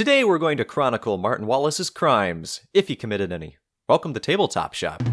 Today we're going to chronicle Martin Wallace's crimes, if he committed any. Welcome to Tabletop Shop.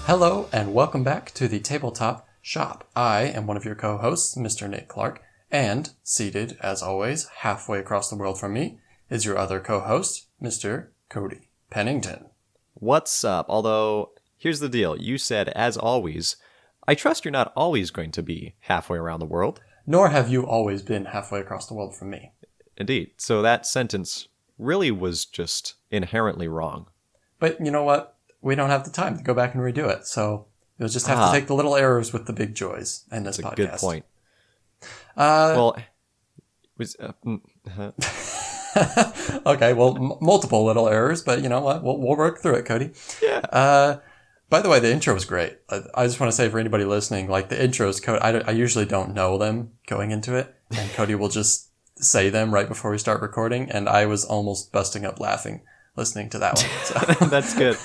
Hello, and welcome back to the Tabletop Shop. I am one of your co-hosts, Mr. Nate Clark, and seated, as always, halfway across the world from me, is your other co-host, Mr. Cody Pennington. What's up? Although, here's the deal. You said, as always, I trust you're not always going to be halfway around the world. Nor have you always been halfway across the world from me. Indeed. So that sentence really was just inherently wrong. But you know what? We don't have the time to go back and redo it, so you'll just have to take the little errors with the big joys in this podcast. That's a good point. Well, was okay, well, multiple little errors, but you know what? We'll work through it, Cody. Yeah. By the way, the intro was great. I just want to say for anybody listening, like the intros, I usually don't know them going into it, and Cody will just say them right before we start recording, and I was almost busting up laughing listening to that one. So. That's good.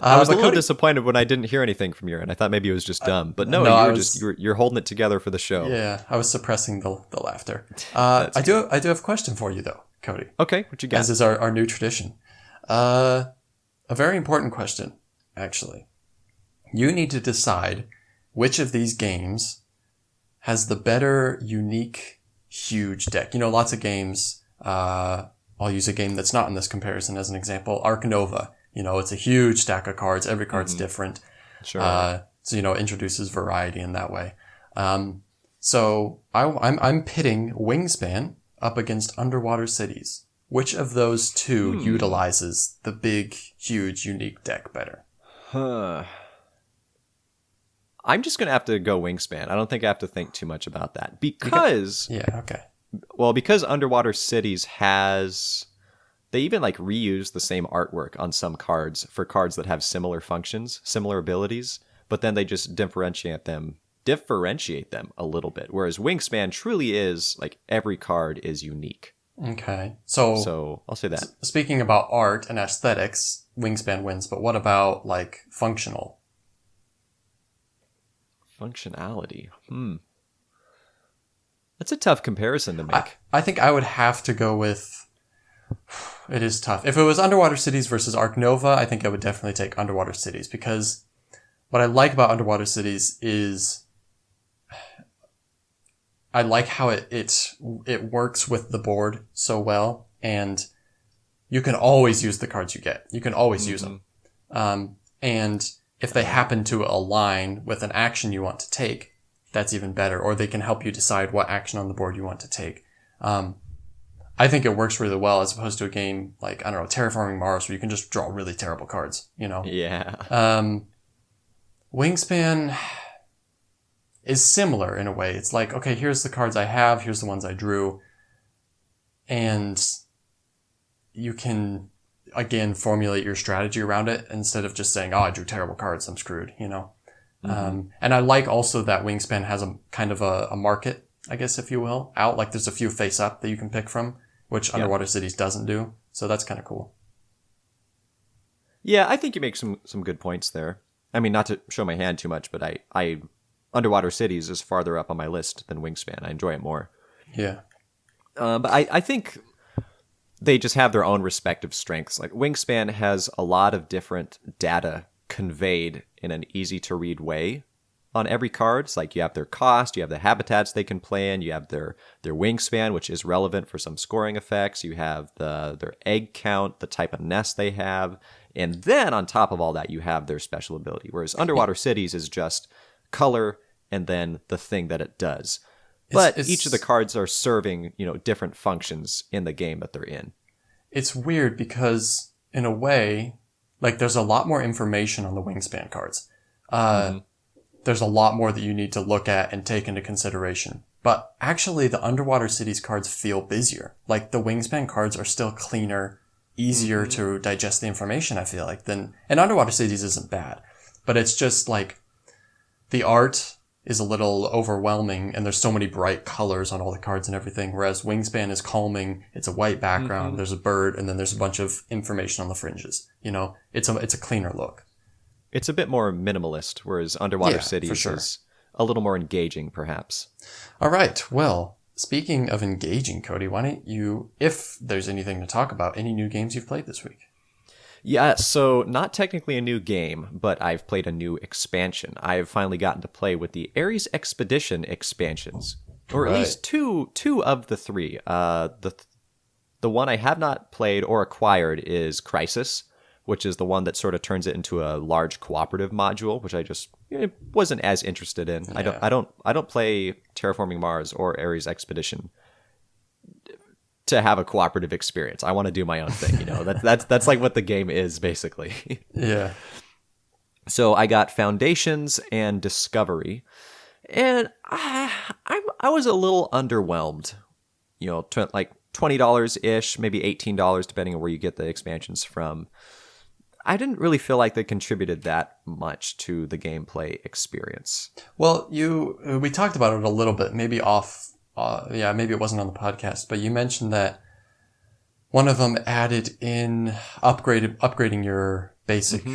I was a little disappointed when I didn't hear anything from you, and I thought maybe it was just dumb. But no, you're holding it together for the show. Yeah, I was suppressing the laughter. I do have a question for you though, Cody. Okay, what you got? As is our new tradition. A very important question, actually. You need to decide which of these games has the better, unique, huge deck. You know, lots of games. I'll use a game that's not in this comparison as an example. Ark Nova. You know, it's a huge stack of cards. Every card's different. Sure. So, you know, it introduces variety in that way. So I'm pitting Wingspan up against Underwater Cities. Which of those two utilizes the big, huge, unique deck better? I'm just going to have to go Wingspan. I don't think I have to think too much about that. Because... okay. Well, because Underwater Cities has... They even like reuse the same artwork on some cards for cards that have similar functions, similar abilities, but then they just differentiate them a little bit. Whereas Wingspan truly is like every card is unique. Okay. So I'll say that. Speaking about art and aesthetics, Wingspan wins, but what about like functional? Functionality. That's a tough comparison to make. I think I would have to go with... It is tough. If it was Underwater Cities versus Ark Nova, I think I would definitely take Underwater Cities, because what I like about Underwater Cities is I like how it works with the board so well, and you can always use the cards you get. You can always use them. And if they happen to align with an action you want to take, that's even better. Or they can help you decide what action on the board you want to take. I think it works really well as opposed to a game like, I don't know, Terraforming Mars, where you can just draw really terrible cards, you know? Yeah. Wingspan is similar in a way. It's like, okay, here's the cards I have, here's the ones I drew. And you can, again, formulate your strategy around it instead of just saying, oh, I drew terrible cards, I'm screwed, you know? And I like also that Wingspan has a kind of a market, I guess, if you will, out. Like there's a few face up that you can pick from, which Underwater Cities doesn't do. So that's kind of cool. Yeah, I think you make some good points there. I mean, not to show my hand too much, but I Underwater Cities is farther up on my list than Wingspan. I enjoy it more. Yeah. But I think they just have their own respective strengths. Like Wingspan has a lot of different data conveyed in an easy to read way on every card. It's like you have their cost, you have the habitats they can play in, you have their wingspan, which is relevant for some scoring effects, you have their egg count, the type of nest they have, and then on top of all that, you have their special ability. Whereas Underwater Cities is just color and then the thing that it does. But each of the cards are serving, you know, different functions in the game that they're in. It's weird because, in a way, like there's a lot more information on the Wingspan cards. There's a lot more that you need to look at and take into consideration. But actually, the Underwater Cities cards feel busier. Like, the Wingspan cards are still cleaner, easier to digest the information, I feel like, than... And Underwater Cities isn't bad. But it's just, like, the art is a little overwhelming and there's so many bright colors on all the cards and everything. Whereas Wingspan is calming. It's a white background. There's a bird and then there's a bunch of information on the fringes. It's a cleaner look. It's a bit more minimalist, whereas Underwater Cities is a little more engaging, perhaps. All right. Well, speaking of engaging, Cody, why don't you, if there's anything to talk about, any new games you've played this week? Yeah, so not technically a new game, but I've played a new expansion. I've finally gotten to play with the Ares Expedition expansions, or at least two of the three. The one I have not played or acquired is Crisis, which is the one that sort of turns it into a large cooperative module, which I just wasn't as interested in. Yeah. I don't play Terraforming Mars or Ares Expedition to have a cooperative experience. I want to do my own thing, That's like what the game is, basically. Yeah. So I got Foundations and Discovery, and I was a little underwhelmed. Like $20-ish, maybe $18, depending on where you get the expansions from. I didn't really feel like they contributed that much to the gameplay experience. Well, we talked about it a little bit, maybe off. Maybe it wasn't on the podcast, but you mentioned that one of them added in upgrading your basic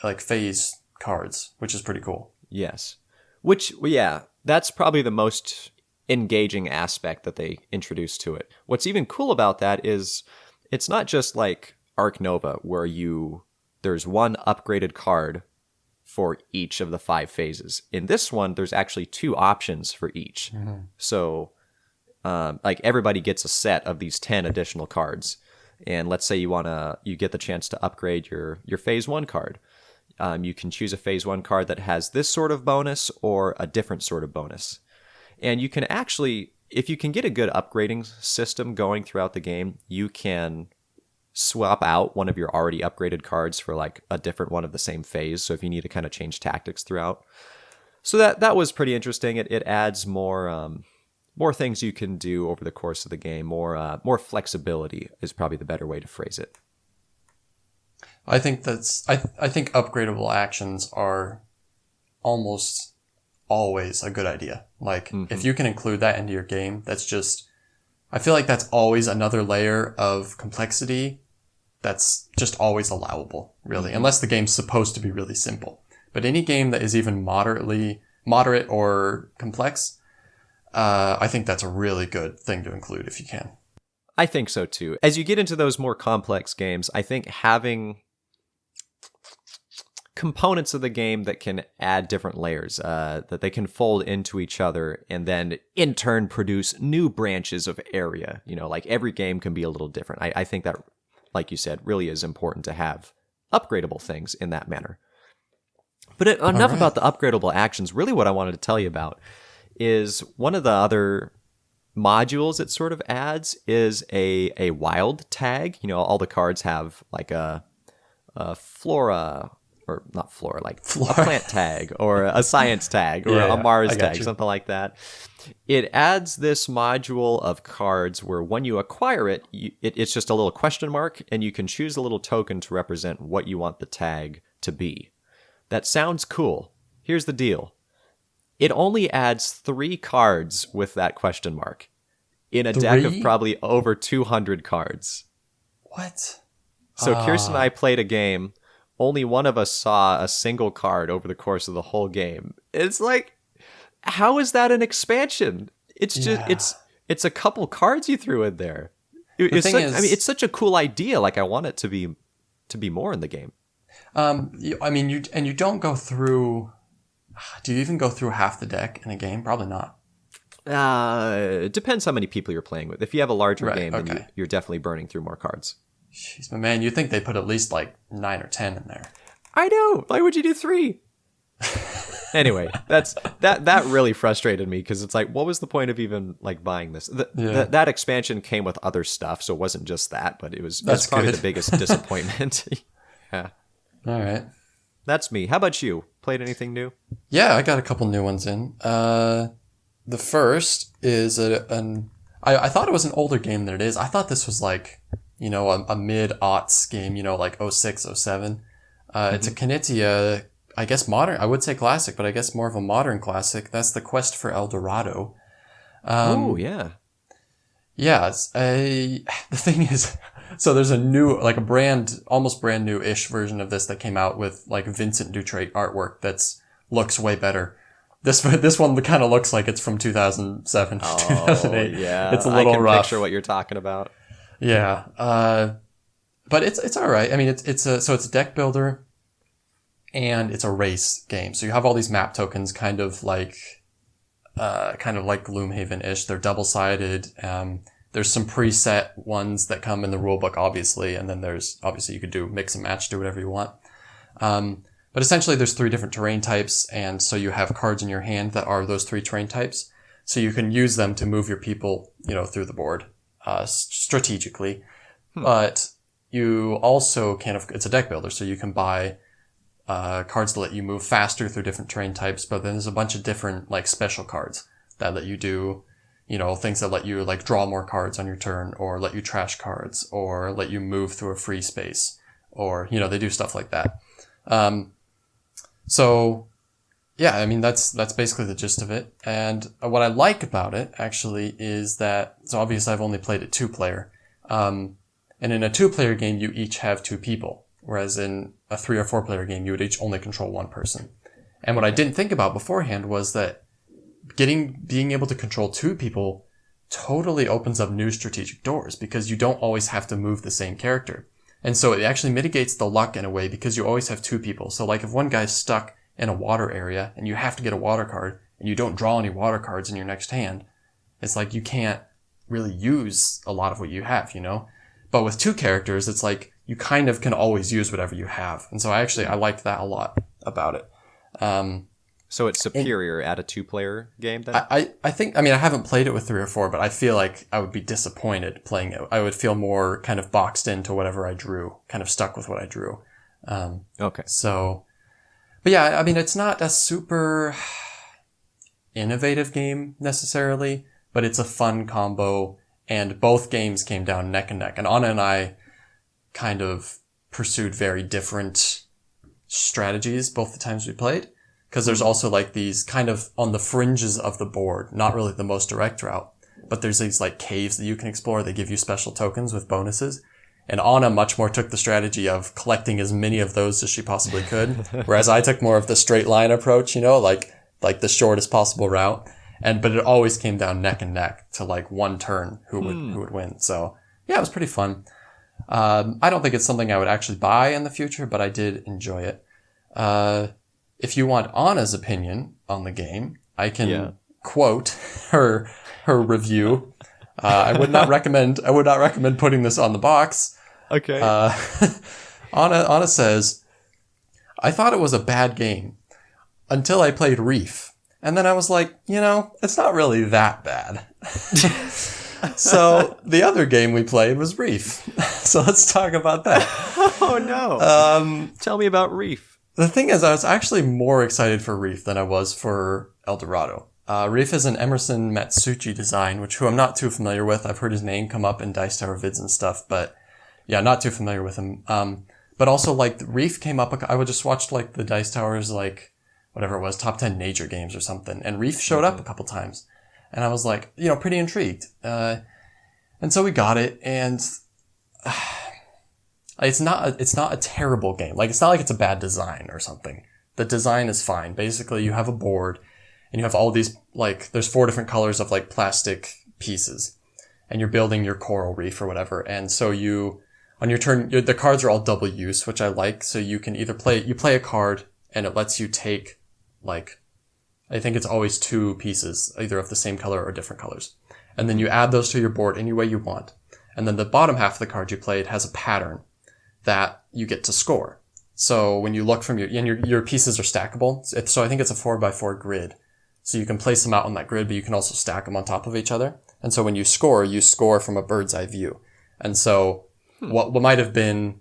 like phase cards, which is pretty cool. Yes. That's probably the most engaging aspect that they introduced to it. What's even cool about that is it's not just like Arc Nova where there's one upgraded card for each of the 5 phases. In this one, there's actually 2 options for each. So like everybody gets a set of these 10 additional cards. And let's say you get the chance to upgrade your phase 1 card. You can choose a phase 1 card that has this sort of bonus or a different sort of bonus. And you can actually, if you can get a good upgrading system going throughout the game, you can swap out one of your already upgraded cards for like a different one of the same phase. So if you need to kind of change tactics throughout. So that was pretty interesting. It adds more things you can do over the course of the game. More flexibility is probably the better way to phrase it. I think I think upgradable actions are almost always a good idea. Like if you can include that into your game, I feel like that's always another layer of complexity that's just always allowable, really, unless the game's supposed to be really simple. But any game that is even moderate or complex, I think that's a really good thing to include if you can. I think so too. As you get into those more complex games, I think having components of the game that can add different layers, that they can fold into each other and then in turn produce new branches of area. Like every game can be a little different. I think that, like you said, really is important to have upgradable things in that manner. But enough about the upgradable actions. Really what I wanted to tell you about is one of the other modules it sort of adds is a wild tag. All the cards have like a flora, or not flora, like a plant tag or a science tag or a Mars tag, something like that. It adds this module of cards where when you acquire it, it's just a little question mark and you can choose a little token to represent what you want the tag to be. That sounds cool. Here's the deal. It only adds 3 cards with that question mark in a deck of probably over 200 cards. What? So Kirsten and I played a game. Only one of us saw a single card over the course of the whole game. It's like, how is that an expansion? It's just it's a couple cards you threw in there. It's such a cool idea. Like I want it to be more in the game. You don't go through. Do you even go through half the deck in a game? Probably not. It depends how many people you're playing with. If you have a larger game, then you're definitely burning through more cards. Jeez, but man, you'd think they put at least like 9 or 10 in there. I know. Why would you do 3? Anyway, that really frustrated me because it's like, what was the point of even like buying this? That expansion came with other stuff, so it wasn't just that, but that's probably the biggest disappointment. Yeah. All right. That's me. How about you? Played anything new? Yeah, I got a couple new ones in. The first is I thought it was an older game than it is. I thought this was like, a mid-aughts game, like 06, 07. It's a Knizia I guess modern. I would say classic, but I guess more of a modern classic. That's the Quest for El Dorado. Oh, yeah. Yeah, the thing is, so there's a new, like a almost brand new-ish version of this that came out with like Vincent Dutrait artwork looks way better. This one kind of looks like it's from 2007 to 2008. Yeah. It's a little I can rough. picture what you're talking about. Yeah. But it's all right. I mean, it's a deck builder and it's a race game. So you have all these map tokens kind of like Gloomhaven-ish. They're double-sided. There's some preset ones that come in the rulebook, obviously, and then there's, obviously, you could do mix and match, do whatever you want. But essentially, there's 3 different terrain types, and so you have cards in your hand that are those 3 terrain types. So you can use them to move your people, through the board, strategically. But you also it's a deck builder, so you can buy cards that let you move faster through different terrain types, but then there's a bunch of different like special cards that let you do, things that let you like draw more cards on your turn, or let you trash cards, or let you move through a free space, or, they do stuff like that. So yeah, I mean, that's basically the gist of it. And what I like about it actually is that, so obviously I've only played it 2-player. And in a 2-player game, you each have 2 people. Whereas in a 3 or 4-player game, you would each only control 1 person. And what I didn't think about beforehand was that being able to control 2 people totally opens up new strategic doors, because you don't always have to move the same character. And so it actually mitigates the luck in a way, because you always have 2 people. So like if one guy's stuck in a water area and you have to get a water card and you don't draw any water cards in your next hand, it's like you can't really use a lot of what you have, But with 2 characters, it's like you kind of can always use whatever you have. And so I liked that a lot about it. So it's superior at a 2-player game then? I think, I haven't played it with 3 or 4, but I feel like I would be disappointed playing it. I would feel more kind of boxed into whatever I drew, kind of stuck with what I drew. Okay. So, but yeah, it's not a super innovative game necessarily, but it's a fun combo, and both games came down neck and neck. And Anna and I kind of pursued very different strategies both the times we played, because there's also like these kind of on the fringes of the board, not really the most direct route, but there's these like caves that you can explore. They give you special tokens with bonuses. And Anna much more took the strategy of collecting as many of those as she possibly could, whereas I took more of the straight line approach, like the shortest possible route. But it always came down neck and neck to like one turn who would win. So yeah, it was pretty fun. I don't think it's something I would actually buy in the future, but I did enjoy it. If you want Anna's opinion on the game, I can quote her review. I would not recommend putting this on the box. Okay. Anna says, "I thought it was a bad game until I played Reef. And then I was like, it's not really that bad." So the other game we played was Reef. So let's talk about that. Oh no. Tell me about Reef. The thing is, I was actually more excited for Reef than I was for El Dorado. Reef is an Emerson Matsuuchi design, who I'm not too familiar with. I've heard his name come up in Dice Tower vids and stuff, but yeah, not too familiar with him. But also, like, Reef came up, I just watched, like, the Dice Towers, like, whatever it was, top 10 nature games or something, and Reef showed up a couple times. And I was like, pretty intrigued. And so we got it, and it's not a terrible game. Like, it's not like it's a bad design or something. The design is fine. Basically, you have a board, and you have all these, like, there's 4 different colors of, like, plastic pieces. And you're building your coral reef or whatever. And so on your turn, the cards are all double use, which I like. So you can either play a card, and it lets you take, like, I think it's always 2 pieces, either of the same color or different colors. And then you add those to your board any way you want. And then the bottom half of the card you played has a pattern that you get to score. So when you look from your pieces are stackable. So I think it's a 4x4 grid. So you can place them out on that grid, but you can also stack them on top of each other. And so when you score from a bird's eye view. And so what might have been,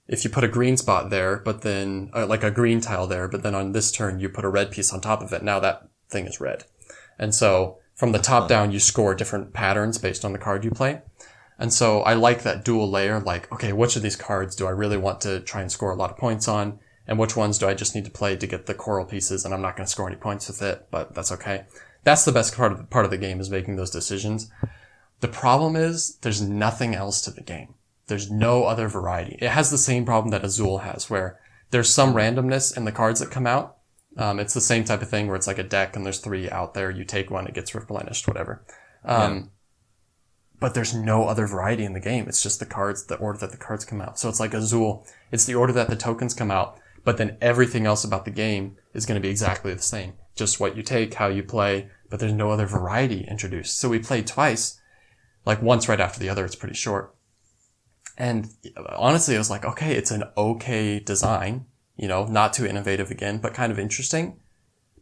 if you put a green spot there, but then, like a green tile there, but then on this turn you put a red piece on top of it, now that thing is red. And so from the top down, you score different patterns based on the card you play. And so I like that dual layer, like, okay, which of these cards do I really want to try and score a lot of points on? and which ones do I just need to play to get the coral pieces, and I'm not going to score any points with it, but that's okay. That's the best part of the game, is making those decisions. The problem is there's nothing else to the game. There's no other variety. It has the same problem that Azul has, where there's some randomness in the cards that come out. It's the same type of thing where it's like a deck and there's 3 out there. You take one, it gets replenished, whatever. But there's no other variety in the game. It's just the order that the cards come out. So it's like Azul. It's the order that the tokens come out, but then everything else about the game is going to be exactly the same. Just what you take, how you play, but there's no other variety introduced. So we played twice, like once right after the other. It's pretty short. And honestly, it was like, okay, it's an okay design, not too innovative again, but kind of interesting.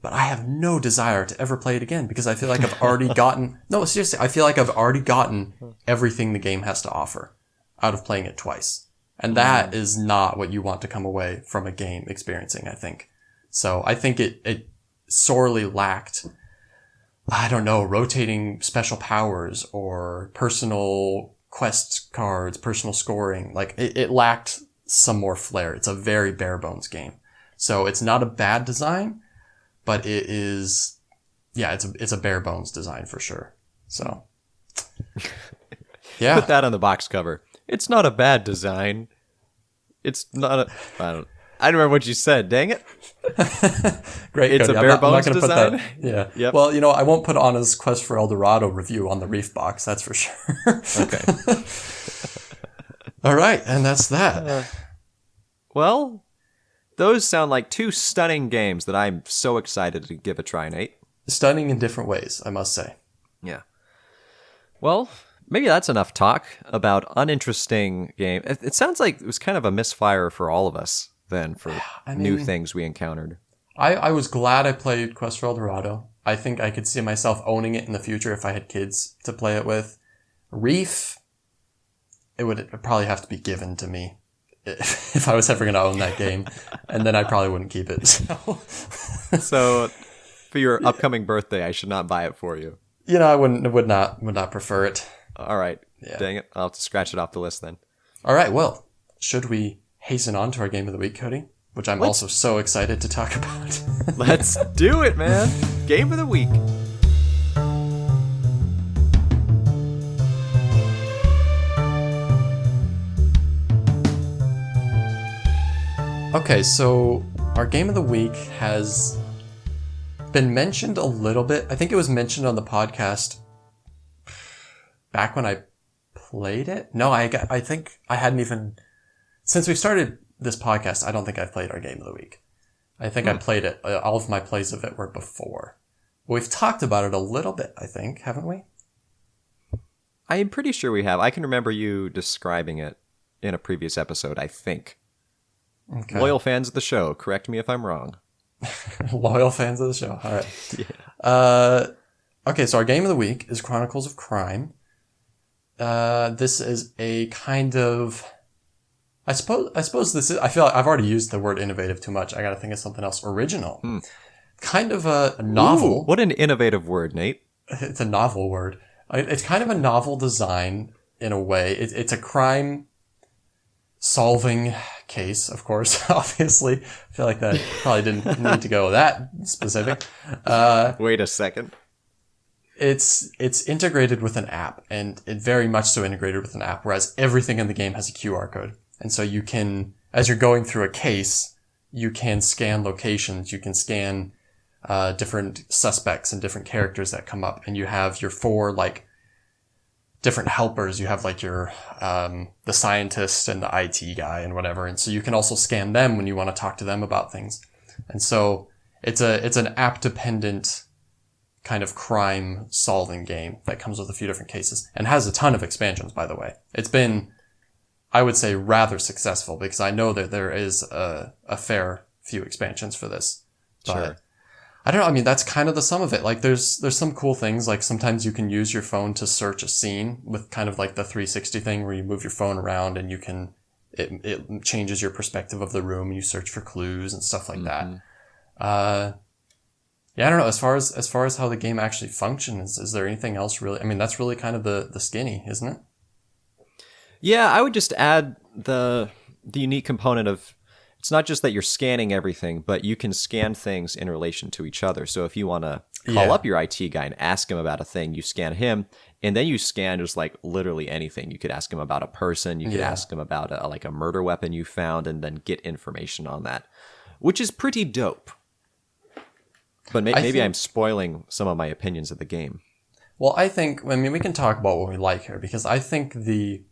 But I have no desire to ever play it again because I feel like I've already I feel like I've already gotten everything the game has to offer out of playing it twice. And that is not what you want to come away from a game experiencing, I think. So I think it sorely lacked, I don't know, rotating special powers or personal quest cards, personal scoring. Like it lacked some more flair. It's a very bare bones game. So it's not a bad design, but it is, it's a bare bones design for sure. So, yeah. Put that on the box cover. It's not a bad design. It's not a, I don't remember what you said. Dang it. Great. It's Cody. a bare bones I'm not design. Put that, yeah. Yep. Well, I won't put Anna's Quest for El Dorado review on the Reef box. That's for sure. Okay. All right. And that's that. Well, those sound like 2 stunning games that I'm so excited to give a try, Nate. Stunning in different ways, I must say. Yeah. Well, maybe that's enough talk about uninteresting game. It sounds like it was kind of a misfire for all of us then for new things we encountered. I was glad I played Quest for El Dorado. I think I could see myself owning it in the future if I had kids to play it with. Reef, it would probably have to be given to me if I was ever going to own that game, and then I probably wouldn't keep it. So for your upcoming birthday, I should not buy it for you. I would not prefer it. All right. Yeah. Dang it. I'll have to scratch it off the list then. All right. Well, should we hasten on to our game of the week, Cody? Which I'm also so excited to talk about. Let's do it, man. Game of the week. Okay, so our game of the week has been mentioned a little bit. I think it was mentioned on the podcast back when I played it. No, I think I hadn't even, since we started this podcast, I don't think I've played our game of the week. I think I played it. All of my plays of it were before. We've talked about it a little bit, I think, haven't we? I am pretty sure we have. I can remember you describing it in a previous episode, I think. Okay. Loyal fans of the show, correct me if I'm wrong. Loyal fans of the show. All right. Yeah. Okay, so our game of the week is Chronicles of Crime. This is a kind of, I suppose this is, I feel like I've already used the word innovative too much. I gotta think of something else. Original. Kind of a novel. Ooh, what an innovative word, Nate. It's a novel word. It's kind of a novel design in a way. It's a crime solving case, of course, obviously. I feel like that probably didn't need to go that specific. Wait a second. It's integrated with an app, and it very much so integrated with an app, whereas everything in the game has a QR code. And so you can, as you're going through a case, you can scan locations, you can scan different suspects and different characters that come up, and you have your 4 different helpers. You have your the scientist and the IT guy and whatever, and so you can also scan them when you want to talk to them about things. And so it's an app dependent kind of crime solving game that comes with a few different cases and has a ton of expansions, by the way. It's been, I would say, rather successful because I know that there is a fair few expansions for this. But Sure. I don't know. I mean, that's kind of the sum of it. There's some cool things. Sometimes you can use your phone to search a scene with kind of the 360 thing where you move your phone around and you can, it changes your perspective of the room and you search for clues and stuff like that. Yeah, I don't know. As far as how the game actually functions, is there anything else really? I mean, that's really kind of the skinny, isn't it? Yeah, I would just add the unique component of it's not just that you're scanning everything, but you can scan things in relation to each other. So if you want to call up your IT guy and ask him about a thing, you scan him, and then you scan just like literally anything. You could ask him about a person, you could ask him about a murder weapon you found, and then get information on that, which is pretty dope. But maybe I'm spoiling some of my opinions of the game. Well, I mean, we can talk about what we like here, because I think the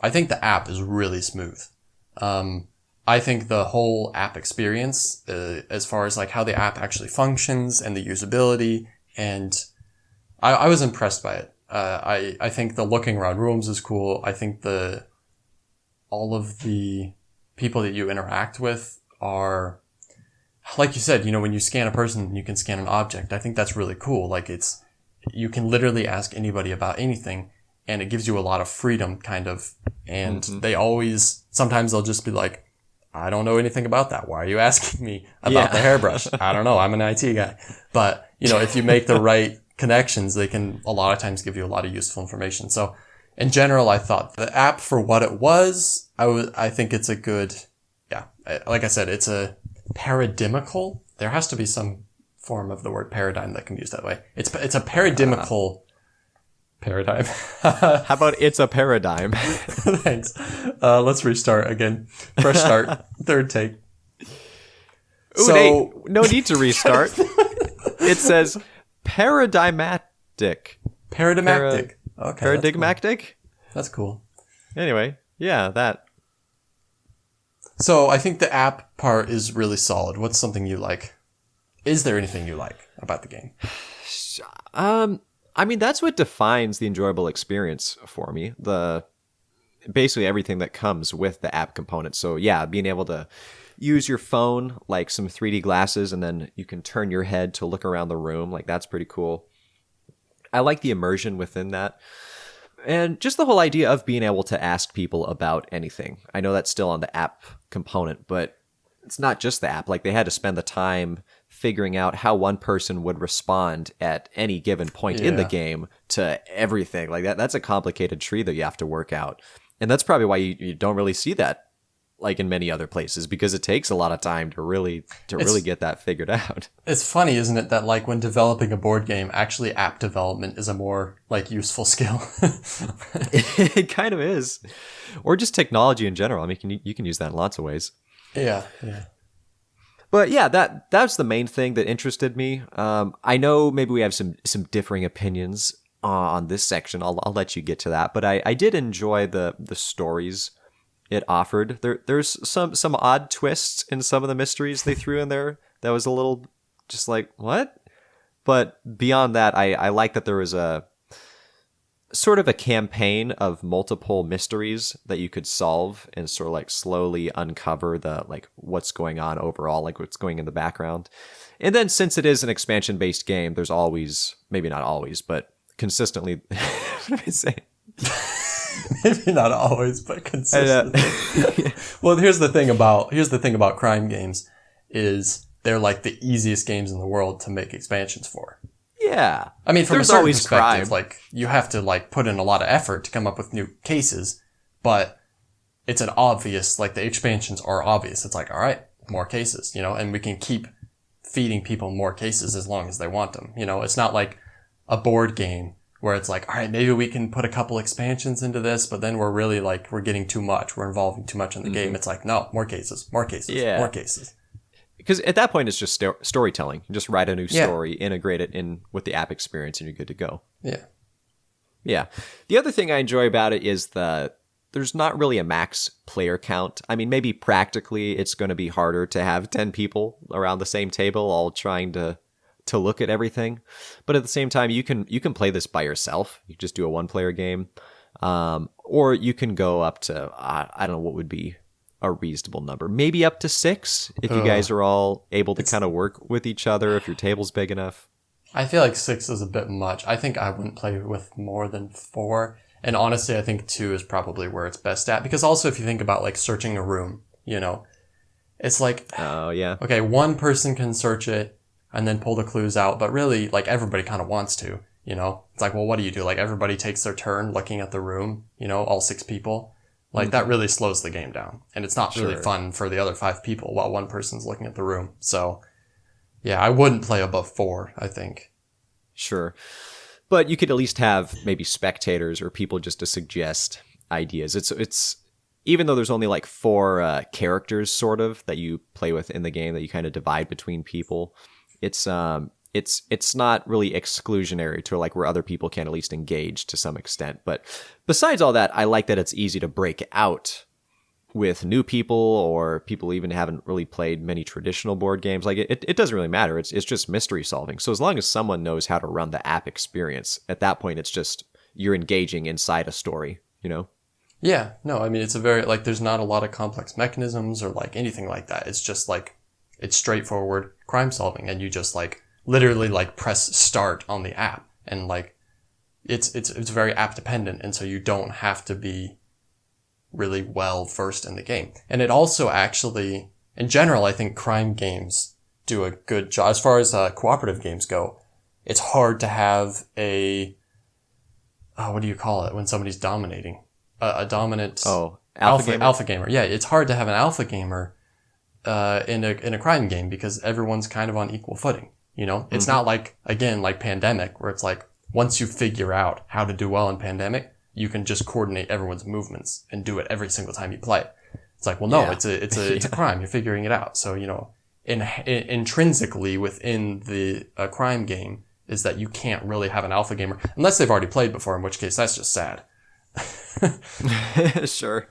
app is really smooth. I think the whole app experience, as far as like how the app actually functions and the usability, and I was impressed by it. I think the looking around rooms is cool. I think all of the people that you interact with are, like you said, when you scan a person, you can scan an object. I think that's really cool. Like you can literally ask anybody about anything, and it gives you a lot of freedom, kind of. And sometimes they'll just be like, I don't know anything about that. Why are you asking me about the hairbrush? I don't know. I'm an IT guy. But, if you make the right connections, they can a lot of times give you a lot of useful information. So in general, I thought the app, for what it was, I think it's a good, like I said, it's a paradigmical. There has to be some form of the word paradigm that can be used that way. It's a paradigmical paradigm. How about it's a paradigm? Thanks. Let's restart again. Fresh start. Third take. Ooh, so no need to restart. It says paradigmatic. Paradigmatic. Okay. Paradigmatic? That's cool. Anyway, that. So I think the app part is really solid. What's something you like? Is there anything you like about the game? I mean, that's what defines the enjoyable experience for me. Basically everything that comes with the app component. So yeah, being able to use your phone, like some 3D glasses, and then you can turn your head to look around the room. Like, that's pretty cool. I like the immersion within that. And just the whole idea of being able to ask people about anything. I know that's still on the app component, but it's not just the app. Like, they had to spend the time figuring out how one person would respond at any given point in the game to everything. Like, that's a complicated tree that you have to work out. And that's probably why you don't really see that, like, in many other places, because it takes a lot of time to really get that figured out. It's funny, isn't it, that, like, when developing a board game, actually app development is a more, like, useful skill. It kind of is. Or just technology in general. I mean, you can use that in lots of ways. Yeah. But yeah, that's the main thing that interested me. I know maybe we have some differing opinions on this section. I'll let you get to that. But I did enjoy the stories it offered. There's some odd twists in some of the mysteries they threw in there that was a little just like, what? But beyond that, I like that there was a sort of a campaign of multiple mysteries that you could solve and sort of like slowly uncover the, like, what's going on overall, like what's going in the background. And then, since it is an expansion based game, there's always, maybe not always, but consistently, what am I saying? Maybe not always, but consistently. Well, here's the thing about crime games is they're like the easiest games in the world to make expansions for. Yeah. I mean, from There's a certain always perspective, crime. like, you have to, like, put in a lot of effort to come up with new cases, but it's an obvious, like, the expansions are obvious. It's like, all right, more cases, and we can keep feeding people more cases as long as they want them. It's not like a board game where it's like, all right, maybe we can put a couple expansions into this, but then we're really, like, we're getting too much. We're involving too much in the game. It's like, no, more cases, more cases. Because at that point, it's just storytelling. You just write a new story, integrate it in with the app experience, and you're good to go. Yeah. The other thing I enjoy about it is there's not really a max player count. I mean, maybe practically it's going to be harder to have 10 people around the same table all trying to look at everything. But at the same time, you can play this by yourself. You just do a one-player game. Or you can go up to, I don't know what would be a reasonable number. Maybe up to 6 if you guys are all able to kind of work with each other, if your table's big enough. I feel like 6 is a bit much. I think I wouldn't play with more than 4. And honestly, I think 2 is probably where it's best at. Because also, if you think about, like, searching a room, it's like, oh yeah, okay, one person can search it and then pull the clues out, but really, like, everybody kind of wants to, It's like, well, what do you do? Like, everybody takes their turn looking at the room, all 6 people. Like, that really slows the game down. And it's not really fun for the other 5 people while one person's looking at the room. So, yeah, I wouldn't play above 4, I think. Sure. But you could at least have maybe spectators or people just to suggest ideas. It's even though there's only like 4 characters sort of that you play with in the game that you kind of divide between people, it's not really exclusionary to like where other people can at least engage to some extent. But besides all that, I like that it's easy to break out with new people or people even haven't really played many traditional board games. Like it doesn't really matter. It's just mystery solving. So as long as someone knows how to run the app experience, at that point it's just you're engaging inside a story, you know? Yeah, no, I mean, it's a very, like, there's not a lot of complex mechanisms or like anything like that. It's just like, it's straightforward crime solving, and you just like literally like press start on the app, and like it's very app dependent, and so you don't have to be really well versed in the game. And it also actually, in general, I think crime games do a good job as far as cooperative games go. It's hard to have a what do you call it when somebody's dominating? A dominant alpha gamer. Yeah, it's hard to have an alpha gamer in a crime game because everyone's kind of on equal footing. You know, it's not like, again, like Pandemic, where it's like once you figure out how to do well in Pandemic, you can just coordinate everyone's movements and do it every single time you play. It's like, well, no, it's a crime. You're figuring it out. So, you know, intrinsically within the crime game is that you can't really have an alpha gamer unless they've already played before, in which case that's just sad. Sure.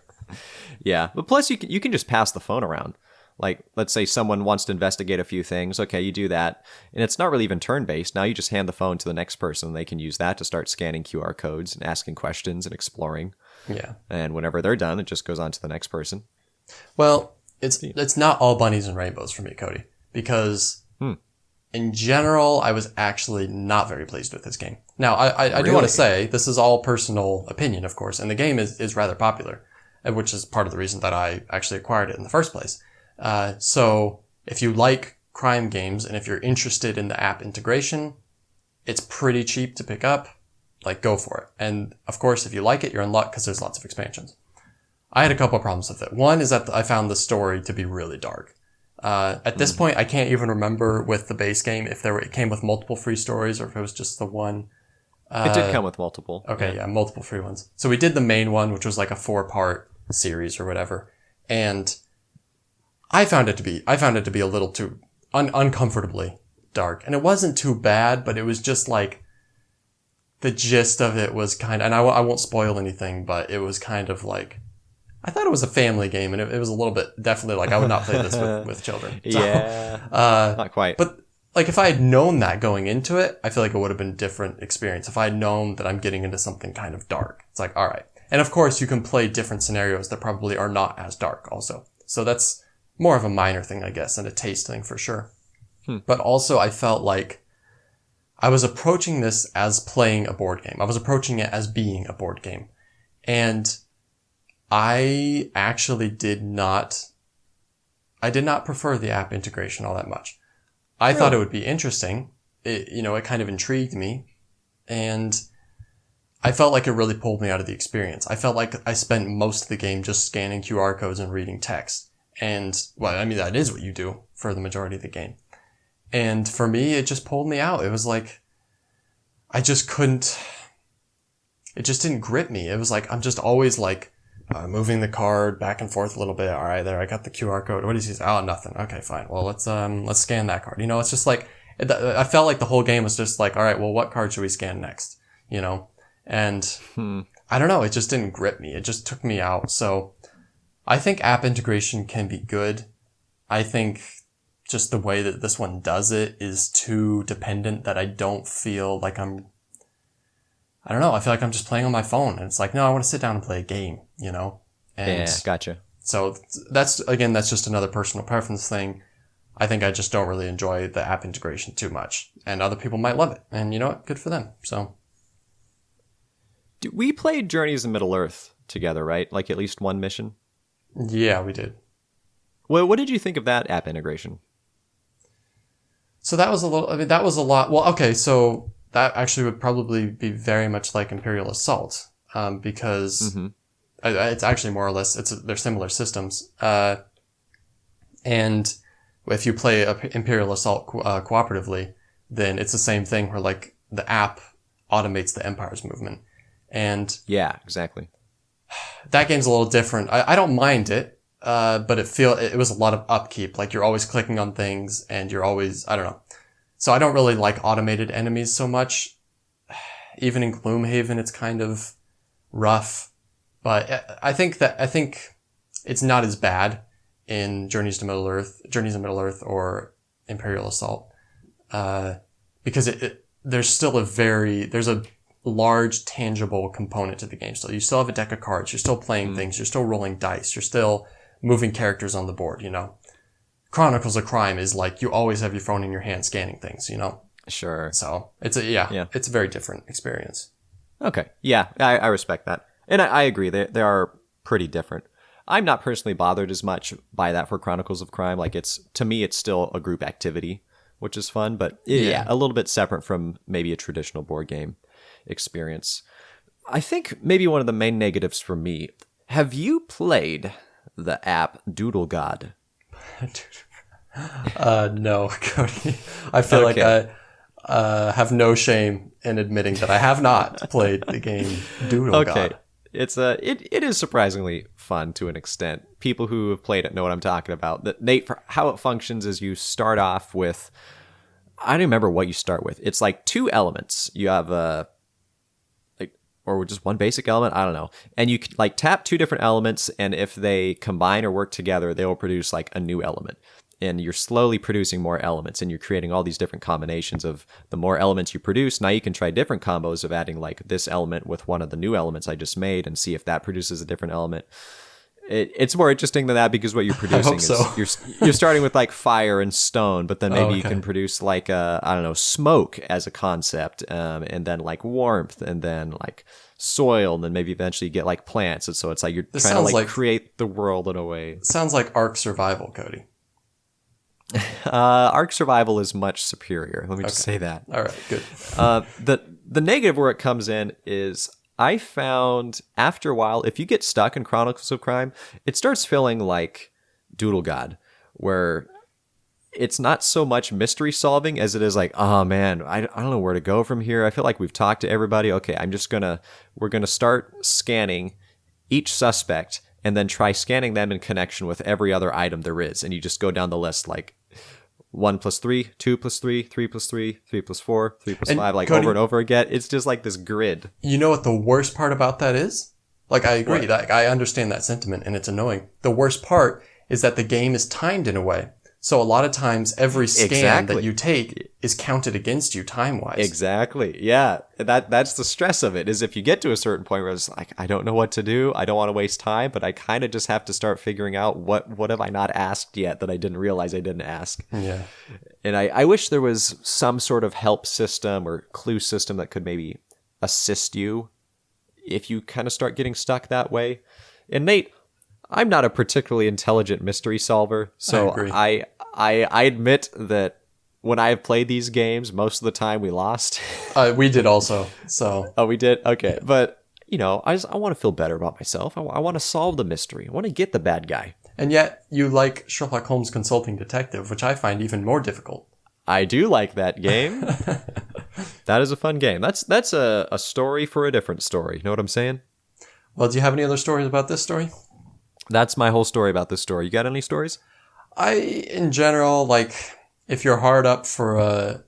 Yeah. But plus you can just pass the phone around. Like, let's say someone wants to investigate a few things. Okay, you do that. And it's not really even turn-based. Now you just hand the phone to the next person. They can use that to start scanning QR codes and asking questions and exploring. Yeah. And whenever they're done, it just goes on to the next person. Well, it's not all bunnies and rainbows for me, Cody, because in general, I was actually not very pleased with this game. Now, I do want to say, this is all personal opinion, of course, and the game is rather popular, which is part of the reason that I actually acquired it in the first place. So if you like crime games and if you're interested in the app integration, it's pretty cheap to pick up. Like, go for it. And of course, if you like it, you're in luck because there's lots of expansions. I had a couple of problems with it. One is that I found the story to be really dark. At this point, I can't even remember with the base game if it came with multiple free stories or if it was just the one. It did come with multiple. Okay, yeah, multiple free ones. So we did the main one, which was like a 4-part series or whatever. And I found it to be a little too uncomfortably dark. And it wasn't too bad, but it was just like the gist of it was kind of, and I won't spoil anything, but it was kind of like, I thought it was a family game, and it was a little bit, definitely like, I would not play this with children. So, yeah. Not quite. But like, if I had known that going into it, I feel like it would have been a different experience. If I had known that I'm getting into something kind of dark, it's like, all right. And of course, you can play different scenarios that probably are not as dark also. So that's more of a minor thing, I guess, and a taste thing for sure. But also, I felt like I was approaching this as playing a board game. I was approaching it as being a board game. And I actually did not prefer the app integration all that much. I thought it would be interesting. It kind of intrigued me, and I felt like it really pulled me out of the experience. I felt like I spent most of the game just scanning QR codes and reading text. And, well, I mean, that is what you do for the majority of the game. And for me, it just pulled me out. It was like, I just couldn't, it just didn't grip me. It was like, I'm just always like, moving the card back and forth a little bit. All right, there, I got the QR code. What does he say? Oh, nothing. Okay, fine. Well, let's scan that card. It's just like, I felt like the whole game was just like, all right, well, what card should we scan next? And I don't know. It just didn't grip me. It just took me out. So I think app integration can be good. I think just the way that this one does it is too dependent that I don't feel like I don't know. I feel like I'm just playing on my phone, and it's like, no, I want to sit down and play a game, And yeah, gotcha. So that's just another personal preference thing. I think I just don't really enjoy the app integration too much, and other people might love it, and you know what? Good for them. So we played Journeys in Middle-earth together, right? Like at least one mission? Yeah, we did. Well, what did you think of that app integration? So that was a lot. Well, okay, so that actually would probably be very much like Imperial Assault, because It's actually more or less, they're similar systems. And if you play Imperial Assault cooperatively, then it's the same thing where like the app automates the Empire's movement. And yeah, exactly. that game's a little different. I don't mind it, but it was a lot of upkeep. Like you're always clicking on things and you're always, I don't know. So I don't really like automated enemies so much. Even in Gloomhaven, it's kind of rough, but I think it's not as bad in Journeys in Middle Earth or Imperial Assault, because there's still there's a large tangible component to the game. So you still have a deck of cards, you're still playing things, you're still rolling dice, you're still moving characters on the board, you know. Chronicles of Crime is like, you always have your phone in your hand scanning things, you know. Sure. So it's a very different experience. Okay. Yeah, I respect that. And I agree. They are pretty different. I'm not personally bothered as much by that for Chronicles of Crime. Like to me, it's still a group activity, which is fun, but yeah, a little bit separate from maybe a traditional board game experience. I think maybe one of the main negatives for me, have you played the app Doodle God? No, Cody. I feel like I have no shame in admitting that I have not played the game Doodle God. It's it is surprisingly fun to an extent. People who have played it know what I'm talking about. That Nate, for how it functions is you start off with, I don't remember what you start with. It's like two elements. You have or just one basic element, I don't know. And you can like tap two different elements, and if they combine or work together, they will produce like a new element. And you're slowly producing more elements, and you're creating all these different combinations of the more elements you produce. Now you can try different combos of adding like this element with one of the new elements I just made and see if that produces a different element. It's more interesting than that because what you're producing is you're starting with like fire and stone, but then maybe you can produce like smoke as a concept, and then like warmth, and then like soil, and then maybe eventually you get like plants. And so it's like you're trying to like create the world in a way. Sounds like Ark Survival, Cody. Ark Survival is much superior. Let me just say that. All right, good. The negative where it comes in is I found after a while, if you get stuck in Chronicles of Crime, it starts feeling like Doodle God, where it's not so much mystery solving as it is like, oh man, I don't know where to go from here. I feel like we've talked to everybody. Okay, we're going to start scanning each suspect and then try scanning them in connection with every other item there is. And you just go down the list like 1 + 3, 2 + 3, 3 + 3, 3 + 4, 3 + 5, like Cody, over and over again. It's just like this grid. You know what the worst part about that is? Like, I agree. Like, I understand that sentiment, and it's annoying. The worst part is that the game is timed in a way. So a lot of times, every scan that you take is counted against you time-wise. Exactly. Yeah. That's the stress of it, is if you get to a certain point where it's like, I don't know what to do. I don't want to waste time, but I kind of just have to start figuring out what have I not asked yet that I didn't realize I didn't ask. Yeah. And I wish there was some sort of help system or clue system that could maybe assist you if you kind of start getting stuck that way. And Nate, I'm not a particularly intelligent mystery solver, so I admit that when I have played these games, most of the time we lost. We did also. So. Oh, we did? Okay. Yeah. But, I want to feel better about myself. I want to solve the mystery. I want to get the bad guy. And yet, you like Sherlock Holmes Consulting Detective, which I find even more difficult. I do like that game. That is a fun game. That's a story for a different story. You know what I'm saying? Well, do you have any other stories about this story? That's my whole story about this story. You got any stories? In general, like, if you're hard up for a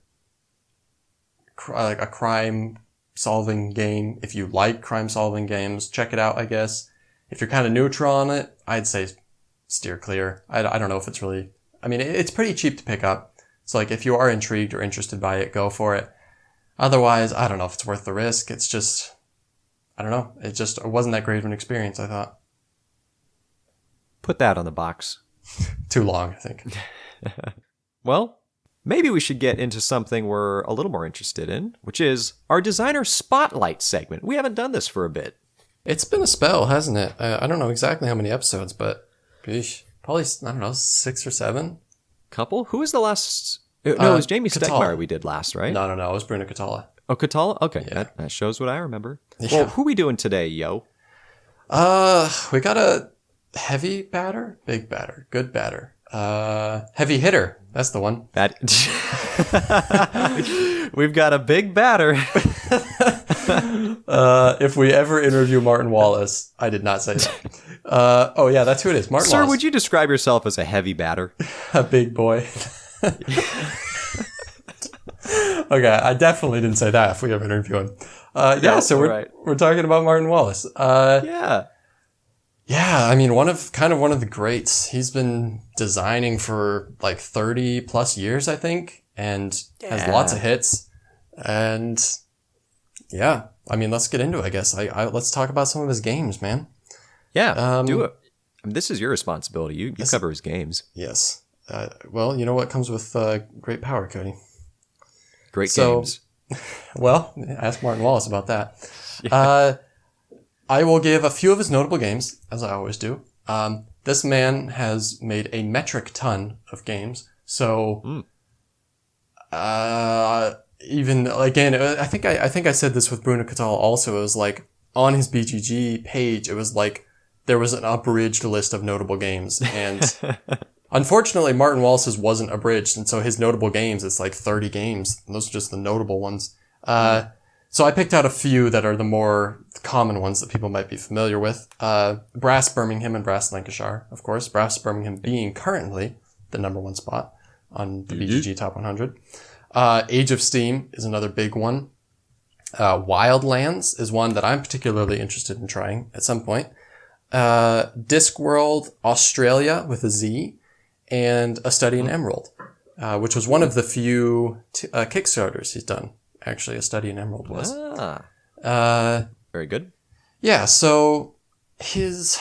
crime-solving game, if you like crime-solving games, check it out, I guess. If you're kind of neutral on it, I'd say steer clear. I don't know if it's really... I mean, it's pretty cheap to pick up. So, like, if you are intrigued or interested by it, go for it. Otherwise, I don't know if it's worth the risk. It's just... I don't know. It wasn't that great of an experience, I thought. Put that on the box. Too long, I think. Well, maybe we should get into something we're a little more interested in, which is our designer spotlight segment. We haven't done this for a bit. It's been a spell, hasn't it? I don't know exactly how many episodes, but probably, I don't know, 6 or 7. Couple? Who was the last? No, it was Jamie Stegmaier we did last, right? No. It was Bruno Catala. Oh, Catala? Okay, yeah. that shows what I remember. Yeah. Well, who we doing today, yo? We got a heavy batter, big batter, good batter. Heavy hitter. That's the one. We've got a big batter. If we ever interview Martin Wallace, I did not say that. Oh yeah, that's who it is. Martin Sir, Wallace. would you describe yourself as a heavy batter? A big boy. Okay, I definitely didn't say that if we ever interview him. So we're talking about Martin Wallace. Yeah. Yeah, I mean, one of the greats. He's been designing for like 30 plus years, I think, and has lots of hits. And yeah, I mean, let's get into it, I guess. Let's talk about some of his games, man. Yeah, do it. I mean, this is your responsibility. You cover his games. Yes. Well, you know what comes with great power, Cody? Great games. Well, ask Martin Wallace about that. Yeah. I will give a few of his notable games, as I always do. This man has made a metric ton of games. So, even again, I think I said this with Bruno Cattal also. It was like on his BGG page, it was like there was an abridged list of notable games, and unfortunately, Martin Wallace's wasn't abridged, and so his notable games, it's like 30 games. And those are just the notable ones. So I picked out a few that are the more common ones that people might be familiar with. Brass Birmingham and Brass Lancashire, of course. Brass Birmingham being currently the number one spot on the BGG Top 100. Age of Steam is another big one. Wildlands is one that I'm particularly interested in trying at some point. Discworld Australia with a Z, and A Study in Emerald, which was one of the few Kickstarters he's done. Actually, A Study in Emerald was. Very good. Yeah, so he's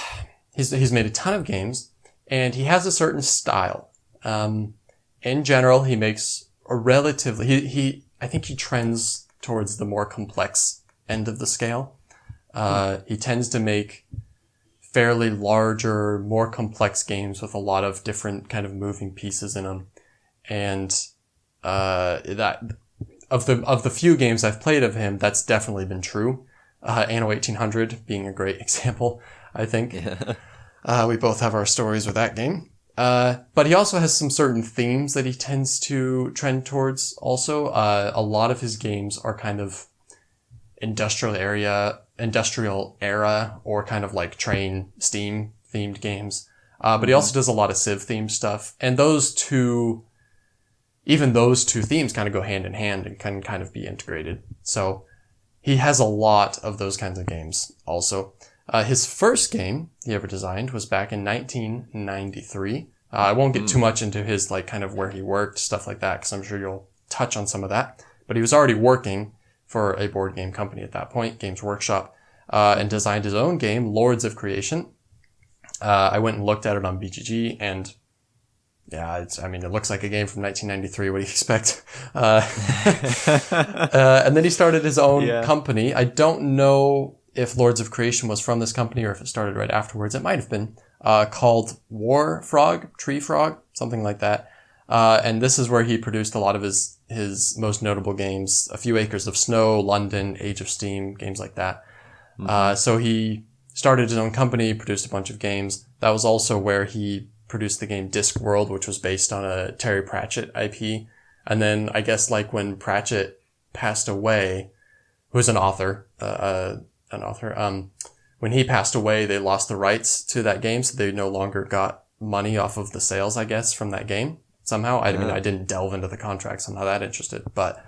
made a ton of games, and he has a certain style. In general, he makes a relatively I think he trends towards the more complex end of the scale. He tends to make fairly larger, more complex games with a lot of different kind of moving pieces in them, and that. Of the few games I've played of him, that's definitely been true. Anno 1800 being a great example, I think. Yeah. We both have our stories with that game. But he also has some certain themes that he tends to trend towards also. A lot of his games are kind of industrial era, or kind of like train, steam themed games. But he also does a lot of Civ themed stuff. And even those two themes kind of go hand in hand and can kind of be integrated. So he has a lot of those kinds of games also. His first game he ever designed was back in 1993. I won't get too much into his like kind of where he worked, stuff like that, because I'm sure you'll touch on some of that. But he was already working for a board game company at that point, Games Workshop, and designed his own game, Lords of Creation. I went and looked at it on BGG, and yeah, it looks like a game from 1993. What do you expect? And then he started his own company. I don't know if Lords of Creation was from this company or if it started right afterwards. It might have been, called War Frog, Tree Frog, something like that. And this is where he produced a lot of his most notable games, A Few Acres of Snow, London, Age of Steam, games like that. So he started his own company, produced a bunch of games. That was also where he produced the game Discworld, which was based on a Terry Pratchett IP. And then I guess like when Pratchett passed away, who was an author, when he passed away, they lost the rights to that game, so they no longer got money off of the sales, I guess, from that game somehow. I mean, I didn't delve into the contracts. I'm not that interested, but,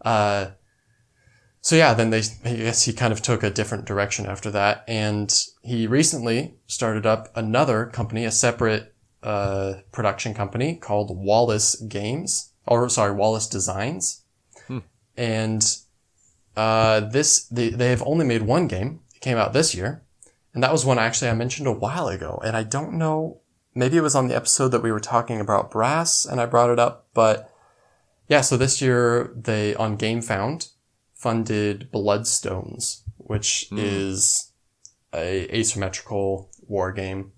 so yeah, then I guess he kind of took a different direction after that. And he recently started up another company, a separate production company called Wallace Wallace Designs. And they have only made one game. It came out this year, and that was one actually I mentioned a while ago, and I don't know, maybe it was on the episode that we were talking about Brass and I brought it up, but yeah, so this year they on GameFound funded Bloodstones, which is a asymmetrical war game.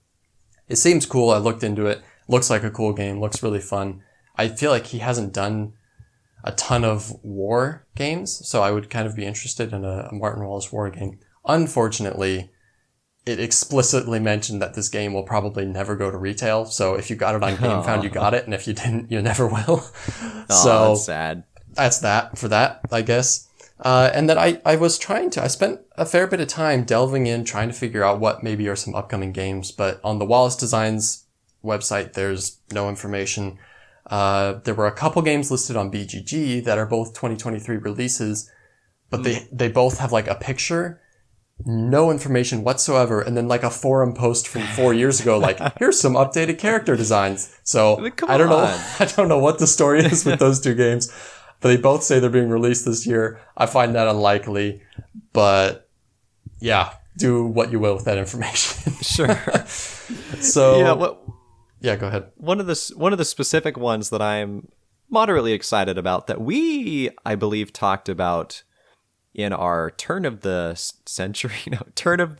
It seems cool. I looked into it. Looks like a cool game. Looks really fun. I feel like he hasn't done a ton of war games, so I would kind of be interested in a Martin Wallace war game. Unfortunately, it explicitly mentioned that this game will probably never go to retail. So if you got it on GameFound, you got it. And if you didn't, you never will. So that's sad. That's that for that, I guess. And then I spent a fair bit of time delving in, trying to figure out what maybe are some upcoming games. But on the Wallace Designs website, there's no information. There were a couple games listed on BGG that are both 2023 releases, but they both have like a picture, no information whatsoever, and then like a forum post from 4 years ago, like, here's some updated character designs. So I don't know what the story is with those two games, but they both say they're being released this year. I find that unlikely, but yeah, do what you will with that information. Sure. So yeah, go ahead. One of the specific ones that I'm moderately excited about that I believe talked about in our turn of the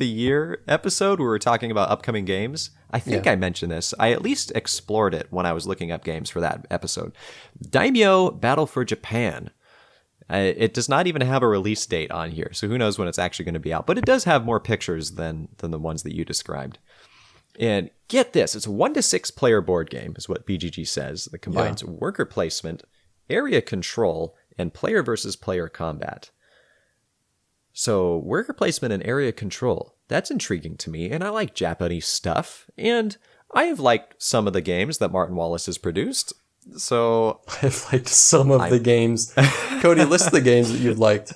year episode, where we were talking about upcoming games. I think I mentioned this. I at least explored it when I was looking up games for that episode. Daimyo Battle for Japan. It does not even have a release date on here, so who knows when it's actually going to be out. But it does have more pictures than the ones that you described. And get this, it's a 1 to 6 player board game, is what BGG says, that combines worker placement, area control, and player versus player combat. So worker placement and area control, that's intriguing to me, and I like Japanese stuff, and I have liked some of the games that Martin Wallace has produced, so... I've liked some of the games. Cody, list the games that you've liked.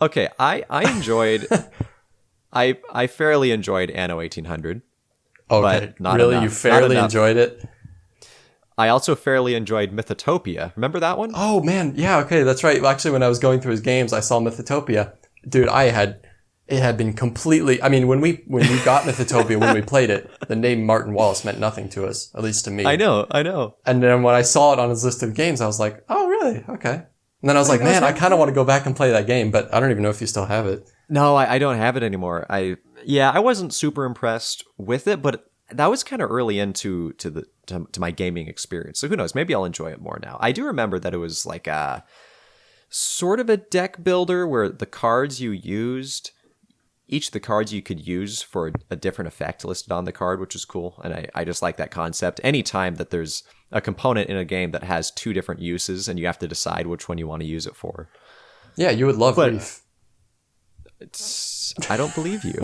Okay, I enjoyed... I fairly enjoyed Anno 1800. Okay, but not really? Enough. You fairly enjoyed it? I also fairly enjoyed Mythotopia. Remember that one? Oh, man. Yeah, okay, that's right. Actually, when I was going through his games, I saw Mythotopia. Dude, it had been completely... I mean, when we got Mythotopia, when we played it, the name Martin Wallace meant nothing to us, at least to me. I know. And then when I saw it on his list of games, I was like, oh, really? Okay. And then I was like, man, I kind of want to go back and play that game, but I don't even know if you still have it. No, I don't have it anymore. I wasn't super impressed with it, but that was kind of early into to my gaming experience. So who knows? Maybe I'll enjoy it more now. I do remember that it was like a sort of a deck builder where the cards you used, each of the cards you could use for a different effect listed on the card, which is cool. And I just like that concept. Anytime that there's a component in a game that has two different uses and you have to decide which one you want to use it for. Yeah, you would love Reef. I don't believe you.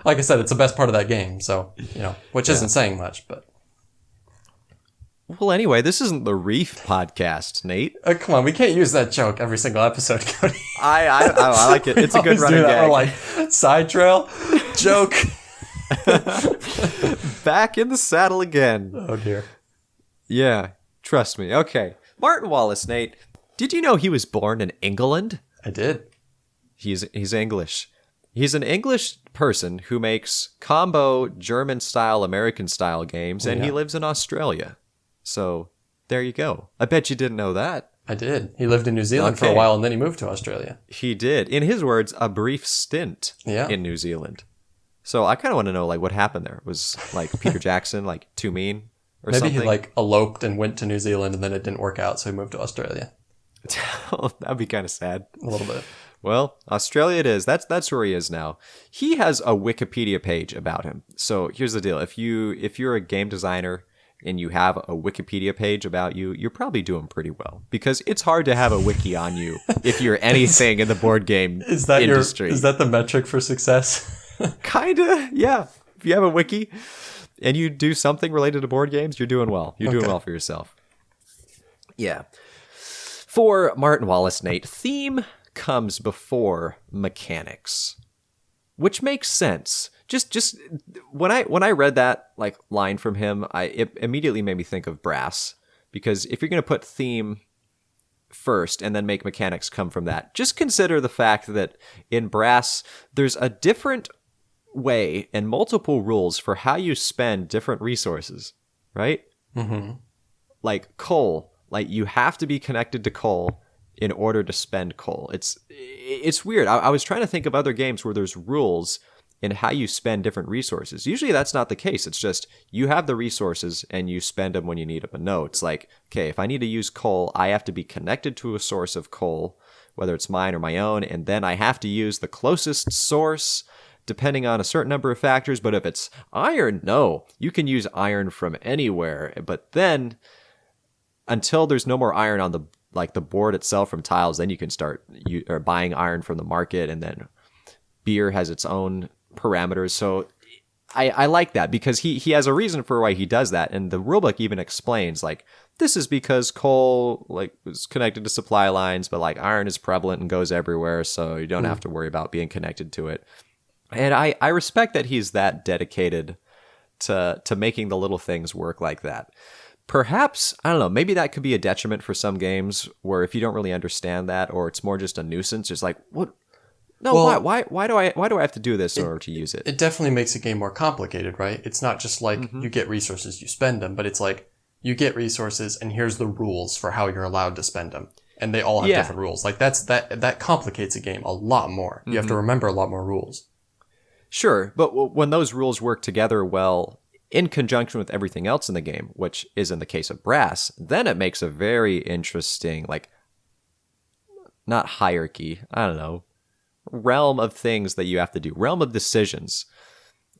Like I said, it's the best part of that game, so, which isn't saying much, but... Well, anyway, this isn't the Reef podcast, Nate. Come on, we can't use that joke every single episode, Cody. I like it. It's a good running gag. We're like, side trail, joke. Back in the saddle again. Oh, dear. Yeah, trust me. Okay. Martin Wallace, Nate. Did you know he was born in England? I did. He's English. He's an English person who makes combo German-style, American-style games, and he lives in Australia. So, there you go. I bet you didn't know that. I did. He lived in New Zealand for a while, and then he moved to Australia. He did. In his words, a brief stint in New Zealand. So, I kind of want to know, what happened there. Was, Peter Jackson, too mean or Maybe something? Maybe he, eloped and went to New Zealand, and then it didn't work out, so he moved to Australia. That'd be kind of sad. A little bit. Well, Australia it is. That's where he is now. He has a Wikipedia page about him. So here's the deal. If you're a game designer and you have a Wikipedia page about you, you're probably doing pretty well. Because it's hard to have a wiki on you if you're anything in the board game industry. Is that the metric for success? Kinda, yeah. If you have a wiki and you do something related to board games, you're doing well. You're doing well for yourself. Yeah. For Martin Wallace, Nate, theme comes before mechanics, which makes sense. Just when I read that line from him, it immediately made me think of Brass, because if you're going to put theme first and then make mechanics come from that, just consider the fact that in Brass there's a different way and multiple rules for how you spend different resources, right? Mm-hmm. Like coal, you have to be connected to coal in order to spend coal. It's weird. I was trying to think of other games where there's rules in how you spend different resources. Usually that's not the case. It's just you have the resources and you spend them when you need them. But no, it's like, okay, if I need to use coal, I have to be connected to a source of coal, whether it's mine or my own, and then I have to use the closest source depending on a certain number of factors. But if it's iron, no, you can use iron from anywhere. But then until there's no more iron on the board itself from tiles, then you can start buying iron from the market. And then beer has its own parameters. So I like that because he has a reason for why he does that. And the rulebook even explains, like, this is because coal, like, is connected to supply lines, but, like, iron is prevalent and goes everywhere, so you don't have to worry about being connected to it. And I respect that he's that dedicated to making the little things work like that. Perhaps, I don't know, maybe that could be a detriment for some games where if you don't really understand that, or it's more just a nuisance, just like, what? No, well, why do I have to do this in order to use it? It definitely makes a game more complicated, right? It's not just like you get resources, you spend them, but it's like you get resources and here's the rules for how you're allowed to spend them. And they all have different rules. Like that complicates a game a lot more. You have to remember a lot more rules. Sure, but when those rules work together well in conjunction with everything else in the game, which is in the case of Brass, then it makes a very interesting, like, not hierarchy, I don't know, realm of things that you have to do, realm of decisions.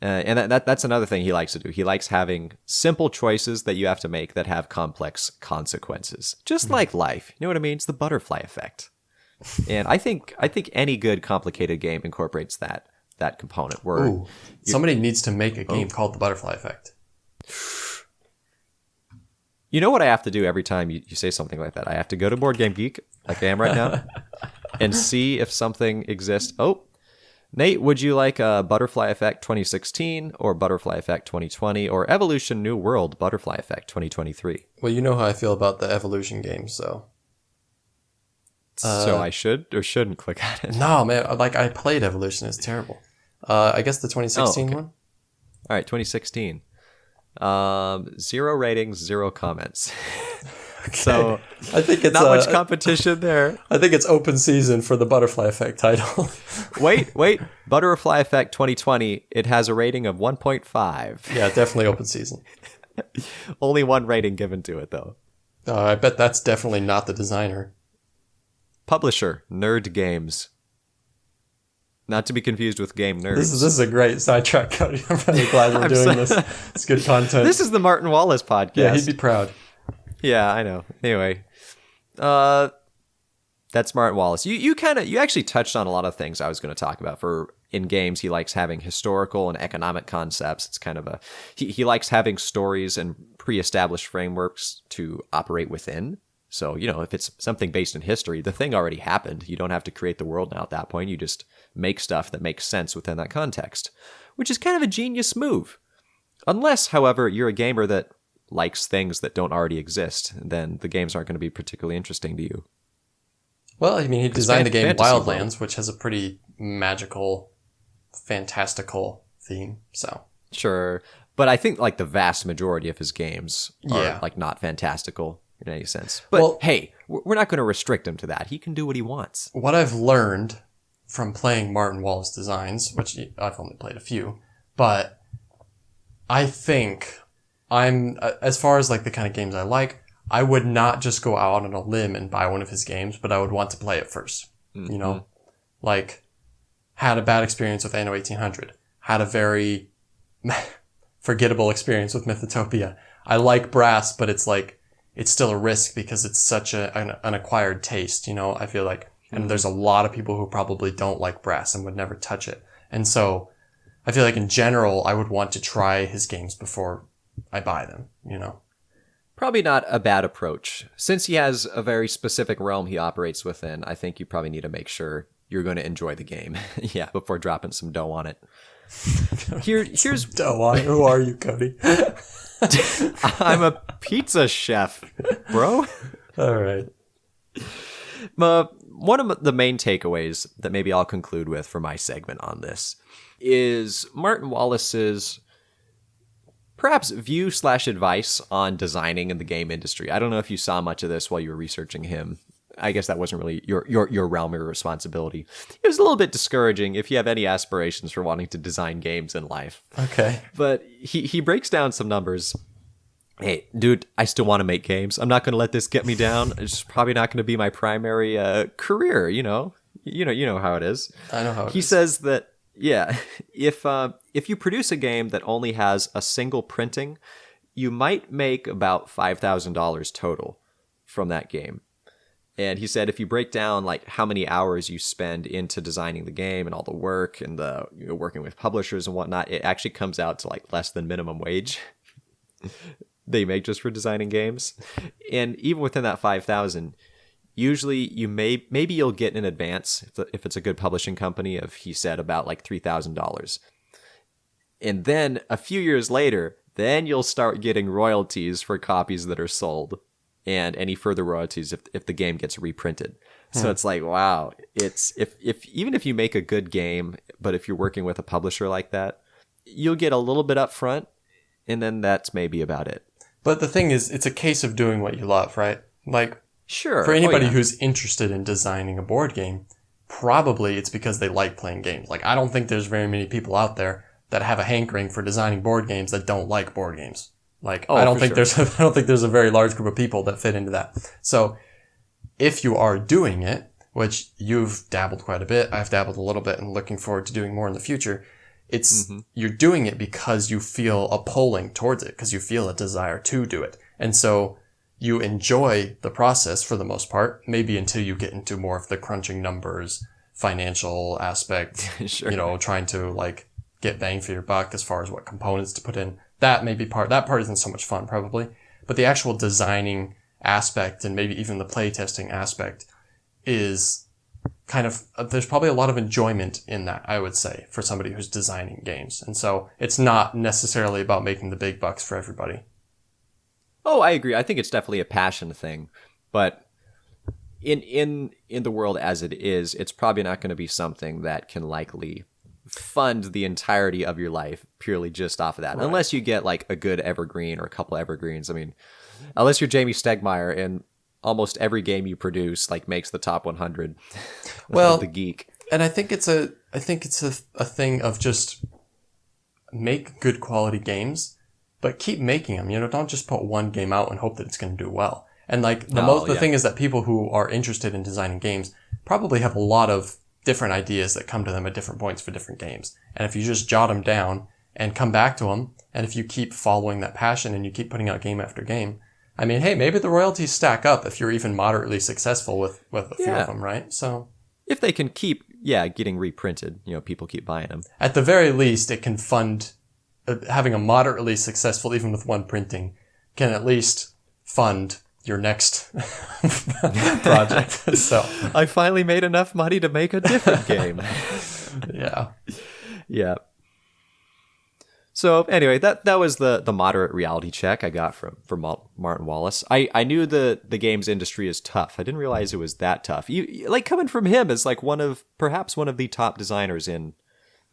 And that's another thing he likes to do. He likes having simple choices that you have to make that have complex consequences, just like life. You know what I mean? It's the butterfly effect. And I think any good complicated game incorporates that component. Where somebody needs to make a game called the butterfly effect. You know what I have to do every time you say something like that? I have to go to Board Game Geek, like I am right now, and see if something exists. Oh, Nate, would you like Butterfly Effect 2016 or Butterfly Effect 2020 or Evolution New World Butterfly Effect 2023? Well, you know how I feel about the Evolution games, so. So I should or shouldn't click on it? No, man. Like, I played Evolution. It's terrible. I guess the 2016 one? All right, 2016. 0 ratings, 0 comments. Okay. So I think it's not much competition there. I think it's open season for the Butterfly Effect title. Wait. Butterfly Effect 2020. It has a rating of 1.5. Yeah, definitely open season. Only 1 rating given to it, though. I bet that's definitely not the designer. Publisher, Nerd Games. Not to be confused with Game Nerds. This is a great sidetrack, Cody. I'm really glad we're doing this. It's good content. This is the Martin Wallace podcast. Yeah, he'd be proud. Yeah, I know. Anyway, that's Martin Wallace. You actually touched on a lot of things I was going to talk about. For in games, he likes having historical and economic concepts. It's kind of he likes having stories and pre-established frameworks to operate within. So, if it's something based in history, the thing already happened. You don't have to create the world now at that point. You just make stuff that makes sense within that context, which is kind of a genius move. Unless, however, you're a gamer that likes things that don't already exist, then the games aren't going to be particularly interesting to you. Well, I mean, he designed the game Wildlands, which has a pretty magical, fantastical theme, so. Sure, but I think, like, the vast majority of his games are, like, not fantastical in any sense. But, hey, we're not going to restrict him to that. He can do what he wants. What I've learned from playing Martin Wallace designs, which I've only played a few, but I think as far as like the kind of games I like, I would not just go out on a limb and buy one of his games, but I would want to play it first. Mm-hmm. Like, had a bad experience with Anno 1800, had a very forgettable experience with Mythotopia. I like Brass, but it's like, it's still a risk because it's such an acquired taste, I feel like. And there's a lot of people who probably don't like Brass and would never touch it. And so I feel like in general, I would want to try his games before I buy them, Probably not a bad approach. Since he has a very specific realm he operates within, I think you probably need to make sure you're going to enjoy the game. Yeah, before dropping some dough on it. Here's dough on it. Who are you, Cody? I'm a pizza chef, bro. All right. One of the main takeaways that maybe I'll conclude with for my segment on this is Martin Wallace's perhaps view/advice on designing in the game industry. I don't know if you saw much of this while you were researching him. I guess that wasn't really your realm or responsibility. It was a little bit discouraging if you have any aspirations for wanting to design games in life. Okay. But he breaks down some numbers. Hey, dude, I still want to make games. I'm not going to let this get me down. It's probably not going to be my primary career, You know how it is. I know how it is. He says that Yeah, if you produce a game that only has a single printing, you might make about $5,000 total from that game. And he said if you break down like how many hours you spend into designing the game and all the work and the working with publishers and whatnot, it actually comes out to like less than minimum wage they make just for designing games. And even within that 5,000, usually maybe you'll get in advance if it's a good publishing company of, he said, about like $3,000. And then a few years later, then you'll start getting royalties for copies that are sold, and any further royalties if the game gets reprinted. So it's like, wow, it's if even if you make a good game, but if you're working with a publisher like that, you'll get a little bit up front, and then that's maybe about it. But the thing is, it's a case of doing what you love, right? Like, sure, for anybody who's interested in designing a board game, probably it's because they like playing games. Like, I don't think there's very many people out there that have a hankering for designing board games that don't like board games. Like, I don't think there's a very large group of people that fit into that. So if you are doing it, which you've dabbled quite a bit, I've dabbled a little bit and looking forward to doing more in the future, it's, you're doing it because you feel a pulling towards it, because you feel a desire to do it. And so you enjoy the process for the most part, maybe until you get into more of the crunching numbers, financial aspect, Sure. Trying to like get bang for your buck as far as what components to put in. That part isn't so much fun probably, but the actual designing aspect and maybe even the playtesting aspect is kind of, there's probably a lot of enjoyment in that, I would say, for somebody who's designing games. And so it's not necessarily about making the big bucks for everybody. Oh, I agree. I think it's definitely a passion thing, but in the world as it is, it's probably not going to be something that can likely fund the entirety of your life purely just off of that. Right. Unless you get like a good evergreen or a couple evergreens. I mean, unless you're Jamie Stegmaier and almost every game you produce like makes the top 100. Well, the geek. And I think it's a thing of just make good quality games, but keep making them. Don't just put one game out and hope that it's going to do well. And like the thing is that people who are interested in designing games probably have a lot of different ideas that come to them at different points for different games. And if you just jot them down and come back to them, and if you keep following that passion and you keep putting out game after game, I mean, hey, maybe the royalties stack up if you're even moderately successful with a few of them, right? So if they can keep, getting reprinted, people keep buying them. At the very least, it can fund having a moderately successful, even with one printing, can at least fund your next project. So I finally made enough money to make a different game. Yeah. So anyway, that was the moderate reality check I got from Martin Wallace. I knew the games industry is tough. I didn't realize it was that tough. You like coming from him as like perhaps one of the top designers in,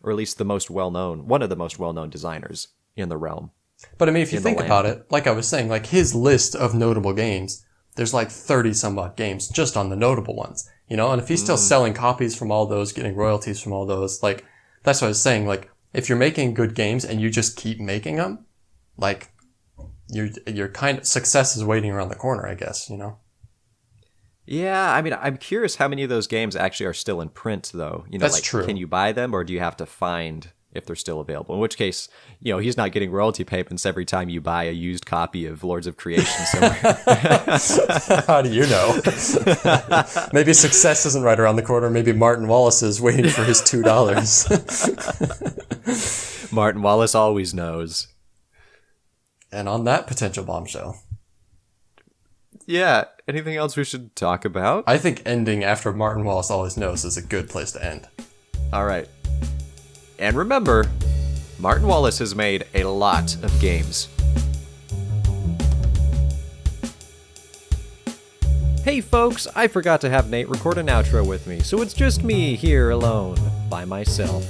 or at least one of the most well-known designers in the realm. But I mean, if you think about it, like I was saying, like his list of notable games, there's like 30 some odd games just on the notable ones, and if he's still selling copies from all those, getting royalties from all those, like that's what I was saying, like if you're making good games and you just keep making them, like you're kind of, success is waiting around the corner, I guess, Yeah, I mean, I'm curious how many of those games actually are still in print, though. That's true. Can you buy them, or do you have to find if they're still available? In which case, he's not getting royalty payments every time you buy a used copy of Lords of Creation somewhere. How do you know? Maybe success isn't right around the corner. Maybe Martin Wallace is waiting for his $2. Martin Wallace always knows. And on that potential bombshell. Yeah. Anything else we should talk about? I think ending after Martin Wallace always knows is a good place to end. All right. And remember, Martin Wallace has made a lot of games. Hey folks, I forgot to have Nate record an outro with me, so it's just me here alone, by myself.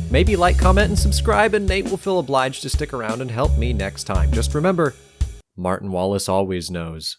Maybe like, comment, and subscribe, and Nate will feel obliged to stick around and help me next time. Just remember, Martin Wallace always knows.